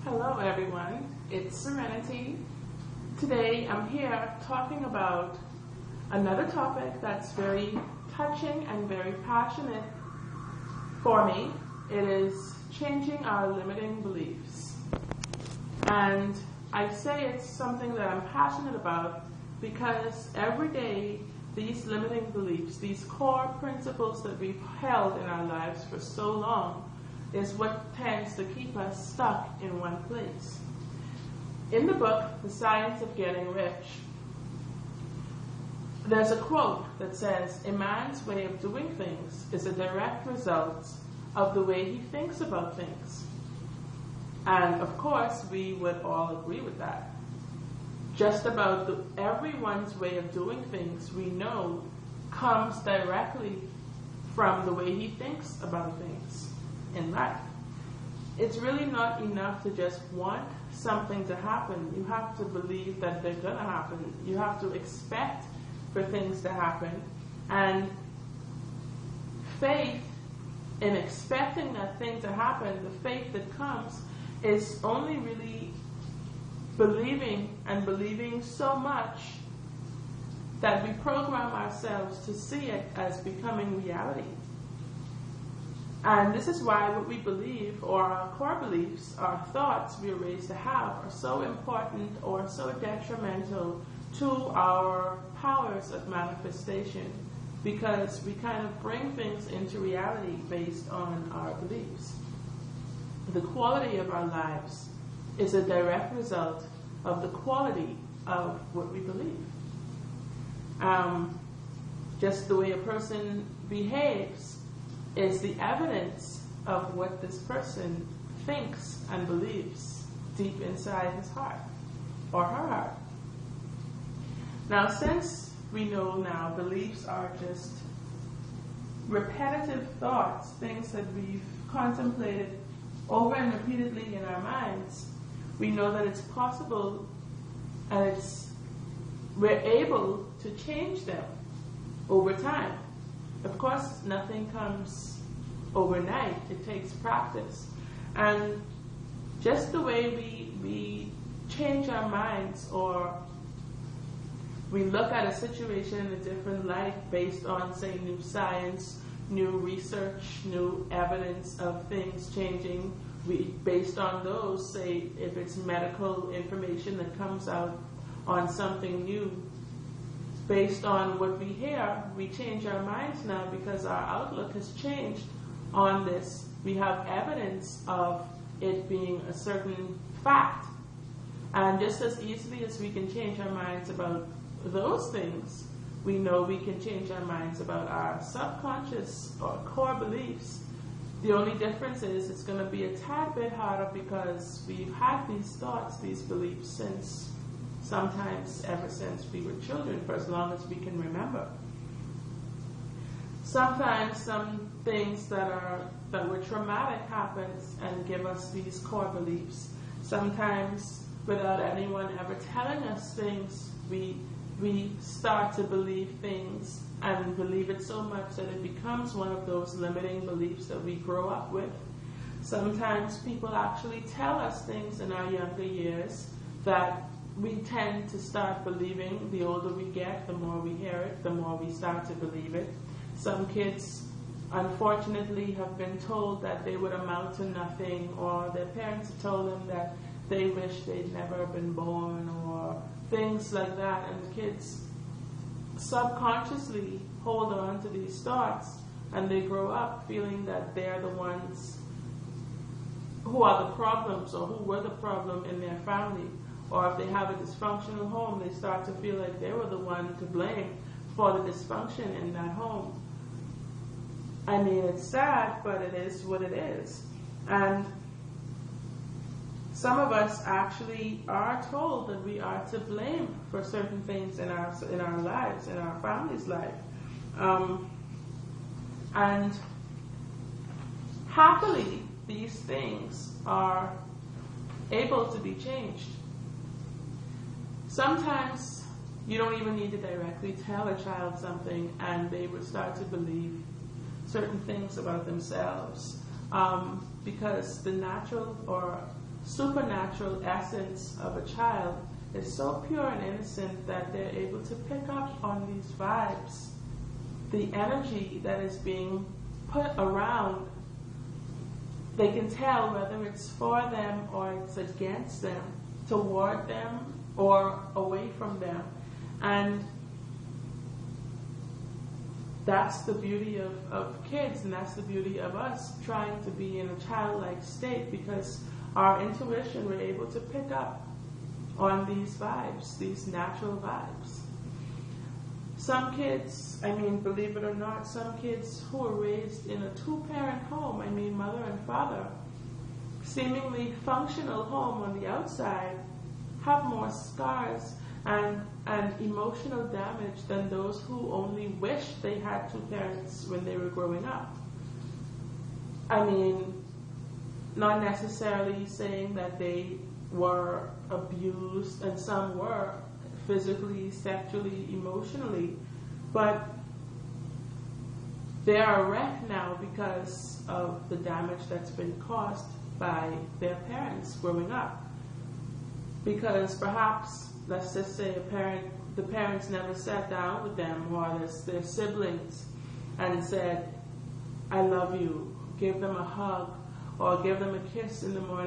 Hello everyone, it's Serenity. Today I'm here talking about another topic that's very touching and very passionate for me. It is changing our limiting beliefs. And I say it's something that I'm passionate about because every day these limiting beliefs, these core principles that we've held in our lives for so long, is what tends to keep us stuck in one place. In the book, The Science of Getting Rich, there's a quote that says, "A man's way of doing things is a direct result of the way he thinks about things." And of course, we would all agree with that. Just about everyone's way of doing things, we know, comes directly from the way he thinks about things in life. It's really not enough to just want something to happen. You have to believe that they're going to happen. You have to expect for things to happen. And faith in expecting that thing to happen, the faith that comes, is only really believing so much that we program ourselves to see it as becoming reality. And this is why what we believe, or our core beliefs, our thoughts we are raised to have, are so important or so detrimental to our powers of manifestation, because we kind of bring things into reality based on our beliefs. The quality of our lives is a direct result of the quality of what we believe. Just the way a person behaves is the evidence of what this person thinks and believes deep inside his heart or her heart. Now, since we know now beliefs are just repetitive thoughts, things that we've contemplated over and repeatedly in our minds, we know that it's possible and we're able to change them over time. Of course, nothing comes overnight. It takes practice. And just the way we change our minds, or we look at a situation in a different light based on, say, new science, new research, new evidence of things changing, based on those, say, if it's medical information that comes out on something new, based on what we hear, we change our minds now because our outlook has changed on this. We have evidence of it being a certain fact. And just as easily as we can change our minds about those things, we know we can change our minds about our subconscious or core beliefs. The only difference is it's going to be a tad bit harder because we've had these thoughts, these beliefs sometimes ever since we were children, for as long as we can remember. Sometimes some things that were traumatic happens and give us these core beliefs. Sometimes, without anyone ever telling us things, we start to believe things and believe it so much that it becomes one of those limiting beliefs that we grow up with. Sometimes people actually tell us things in our younger years that we tend to start believing. The older we get, the more we hear it, the more we start to believe it. Some kids, unfortunately, have been told that they would amount to nothing, or their parents have told them that they wish they'd never been born, or things like that. And the kids subconsciously hold on to these thoughts, and they grow up feeling that they're the ones who are the problems, or who were the problem in their family. Or if they have a dysfunctional home, they start to feel like they were the one to blame for the dysfunction in that home. I mean, it's sad, but it is what it is. And some of us actually are told that we are to blame for certain things in our lives, in our family's life. And happily, these things are able to be changed. Sometimes you don't even need to directly tell a child something, and they would start to believe certain things about themselves, because the natural or supernatural essence of a child is so pure and innocent that they're able to pick up on these vibes, the energy that is being put around. They can tell whether it's for them or it's against them, toward them or away from them. And that's the beauty of kids, and that's the beauty of us trying to be in a childlike state, because our intuition, we're able to pick up on these vibes, these natural vibes. Some kids, believe it or not, some kids who are raised in a two-parent home, mother and father, seemingly functional home on the outside, have more scars and emotional damage than those who only wish they had two parents when they were growing up. Not necessarily saying that they were abused, and some were physically, sexually, emotionally, but they are a wreck now because of the damage that's been caused by their parents growing up. Because perhaps, let's just say the parents never sat down with them or their siblings and said, "I love you," give them a hug or give them a kiss in the morning.